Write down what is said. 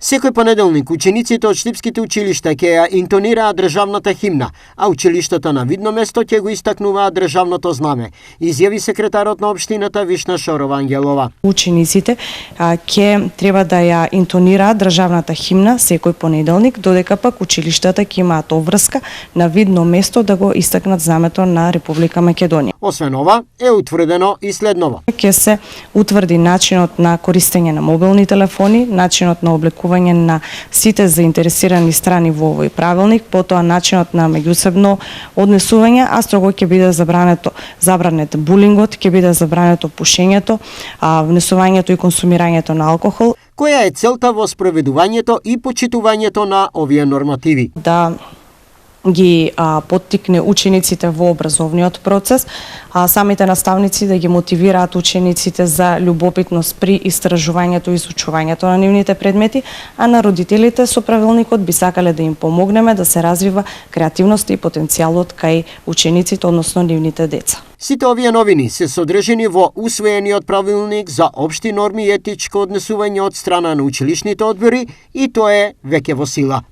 Секој понеделник учениците од Шлипските училишта ќе ја интонираат државната химна, а училиштата на видно место ќе го истакнуваат државното знаме, изјави секретарот на општината Вишна Шорова Ангелова. Учениците ќе треба да ја интонираат државната химна секој понеделник, додека пак училиштата ќе имаат обврска на видно место да го истакнат знамето на Република Македонија. Освен ова, е утврдено и следново. Ќе се утврди начинот на користење на мобилни телефони, начинот на облекување на сите заинтересирани страни во овој правилник, потоа начинот на меѓусебно однесување, а строго ќе биде забранет булингот, ќе биде забрането пушењето, внесувањето и консумирањето на алкохол. Која е целта во спроведувањето и почитувањето на овие нормативи? Да ги поттикне учениците во образовниот процес, самите наставници да ги мотивираат учениците за љубопитност при истражувањето и изучувањето на нивните предмети, а на родителите со правилникот би сакале да им помогнеме да се развива креативноста и потенцијалот кај учениците, односно нивните деца. Сите овие новини се содржани во усвоениот правилник за општи норми и етичко однесување од страна на училишните одбори и тоа е веќе во сила.